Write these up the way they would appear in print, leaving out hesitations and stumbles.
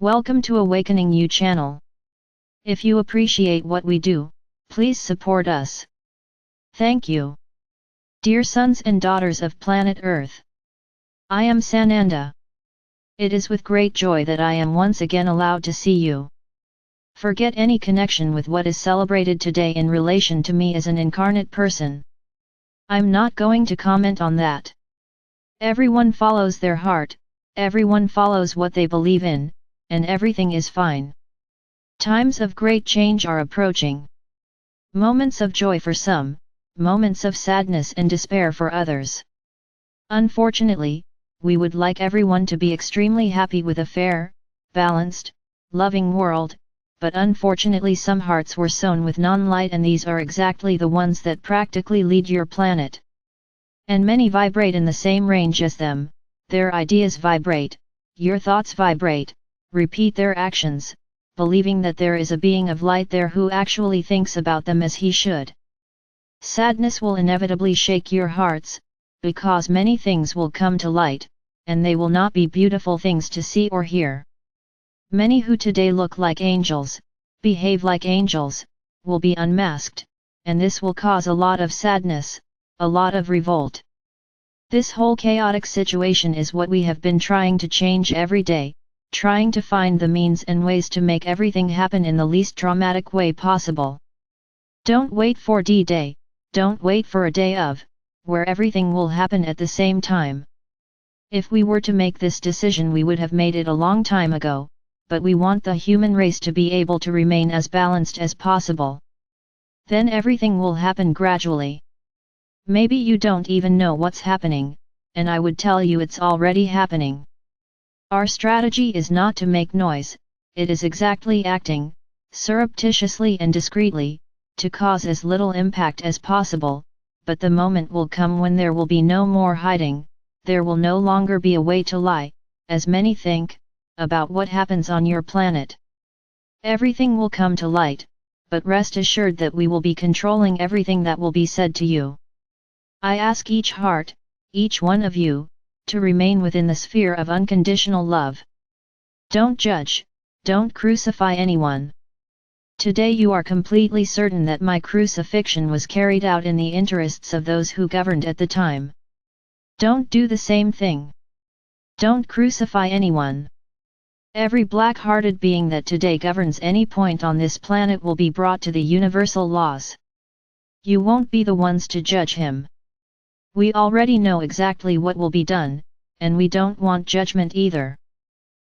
Welcome to Awakening You channel. If you appreciate what we do, please support us. Thank you. Dear sons and daughters of planet Earth, I am Sananda. It is with great joy that I am once again allowed to see you. Forget any connection with what is celebrated today in relation to me as an incarnate person. I'm not going to comment on that. Everyone follows their heart, everyone follows what they believe in, and everything is fine. Times of great change are approaching. Moments of joy for some, moments of sadness and despair for others. Unfortunately, we would like everyone to be extremely happy with a fair, balanced, loving world, but unfortunately some hearts were sown with non-light, and these are exactly the ones that practically lead your planet. And many vibrate in the same range as them, their ideas vibrate, your thoughts vibrate, repeat their actions, believing that there is a being of light there who actually thinks about them as he should. Sadness will inevitably shake your hearts, because many things will come to light, and they will not be beautiful things to see or hear. Many who today look like angels, behave like angels, will be unmasked, and this will cause a lot of sadness, a lot of revolt. This whole chaotic situation is what we have been trying to change every day, trying to find the means and ways to make everything happen in the least dramatic way possible. Don't wait for D-Day, don't wait for a day of, where everything will happen at the same time. If we were to make this decision, we would have made it a long time ago, but we want the human race to be able to remain as balanced as possible. Then everything will happen gradually. Maybe you don't even know what's happening, and I would tell you it's already happening. Our strategy is not to make noise, it is exactly acting, surreptitiously and discreetly, to cause as little impact as possible, but the moment will come when there will be no more hiding, there will no longer be a way to lie, as many think, about what happens on your planet. Everything will come to light, but rest assured that we will be controlling everything that will be said to you. I ask each heart, each one of you, to remain within the sphere of unconditional love. Don't judge, don't crucify anyone. Today you are completely certain that my crucifixion was carried out in the interests of those who governed at the time. Don't do the same thing. Don't crucify anyone. Every black-hearted being that today governs any point on this planet will be brought to the universal laws. You won't be the ones to judge him. We already know exactly what will be done, and we don't want judgment either.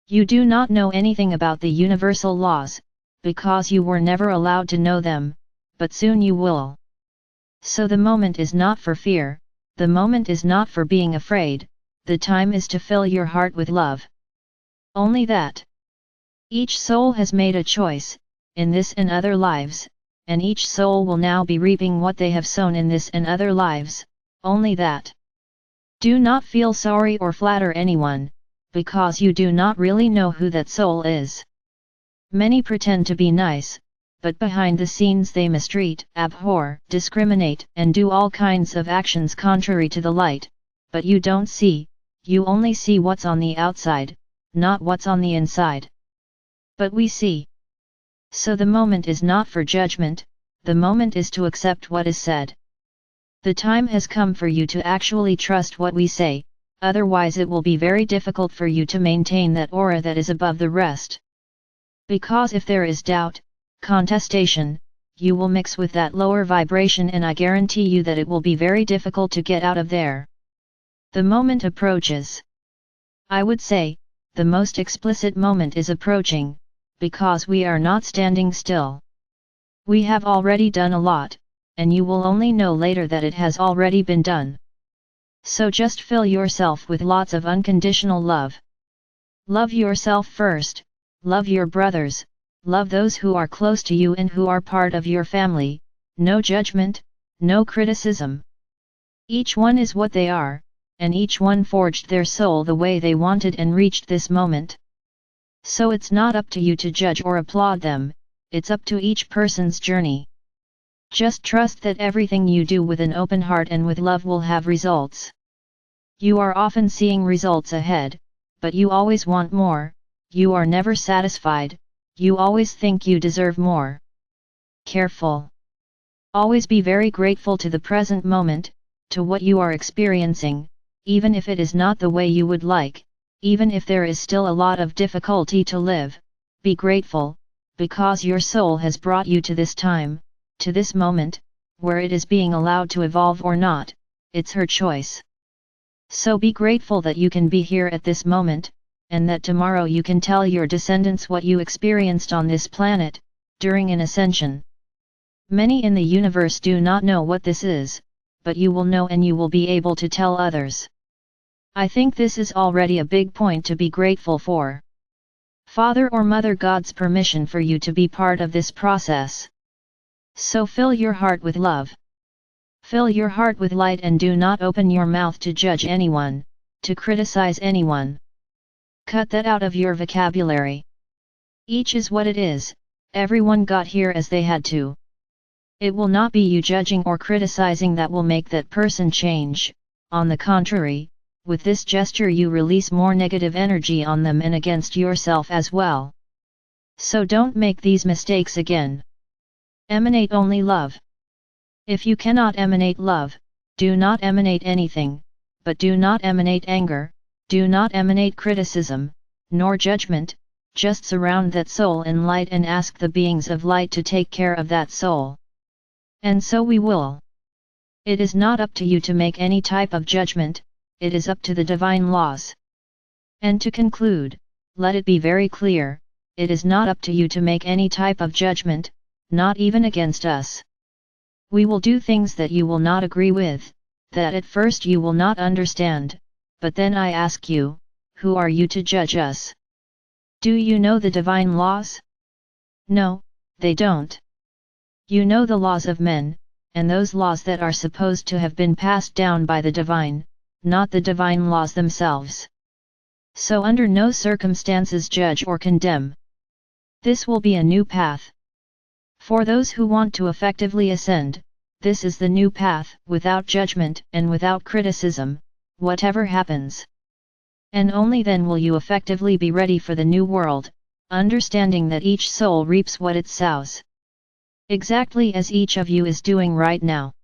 You do not know anything about the universal laws, because you were never allowed to know them, but soon you will. So the moment is not for fear, the moment is not for being afraid, the time is to fill your heart with love. Only that. Each soul has made a choice, in this and other lives, and each soul will now be reaping what they have sown in this and other lives, only that. Do not feel sorry or flatter anyone, because you do not really know who that soul is. Many pretend to be nice, but behind the scenes they mistreat, abhor, discriminate, and do all kinds of actions contrary to the light, but you don't see, you only see what's on the outside, not what's on the inside. But we see. So the moment is not for judgment, the moment is to accept what is said. The time has come for you to actually trust what we say, otherwise it will be very difficult for you to maintain that aura that is above the rest. Because if there is doubt, contestation, you will mix with that lower vibration, and I guarantee you that it will be very difficult to get out of there. The moment approaches. I would say, the most explicit moment is approaching, because we are not standing still. We have already done a lot, and you will only know later that it has already been done. So just fill yourself with lots of unconditional love. Love yourself first, love your brothers, love those who are close to you and who are part of your family, no judgment, no criticism. Each one is what they are, and each one forged their soul the way they wanted and reached this moment. So it's not up to you to judge or applaud them, it's up to each person's journey. Just trust that everything you do with an open heart and with love will have results. You are often seeing results ahead, but you always want more, you are never satisfied, you always think you deserve more. Careful. Always be very grateful to the present moment, to what you are experiencing, even if it is not the way you would like, even if there is still a lot of difficulty to live, be grateful, because your soul has brought you to this time, to this moment, where it is being allowed to evolve or not, it's her choice. So be grateful that you can be here at this moment, and that tomorrow you can tell your descendants what you experienced on this planet, during an ascension. Many in the universe do not know what this is, but you will know and you will be able to tell others. I think this is already a big point to be grateful for. Father or Mother God's permission for you to be part of this process. So fill your heart with love. Fill your heart with light and do not open your mouth to judge anyone, to criticize anyone. Cut that out of your vocabulary. Each is what it is, everyone got here as they had to. It will not be you judging or criticizing that will make that person change, on the contrary, with this gesture you release more negative energy on them and against yourself as well. So don't make these mistakes again. Emanate only love. If you cannot emanate love, do not emanate anything, but do not emanate anger, do not emanate criticism, nor judgment, just surround that soul in light and ask the beings of light to take care of that soul. And so we will. It is not up to you to make any type of judgment, it is up to the divine laws. And to conclude, let it be very clear, it is not up to you to make any type of judgment, not even against us. We will do things that you will not agree with, that at first you will not understand, but then I ask you, who are you to judge us? Do you know the divine laws? No, they don't. You know the laws of men, and those laws that are supposed to have been passed down by the divine, not the divine laws themselves. So under no circumstances judge or condemn. This will be a new path. For those who want to effectively ascend, this is the new path, without judgment and without criticism, whatever happens. And only then will you effectively be ready for the new world, understanding that each soul reaps what it sows. Exactly as each of you is doing right now.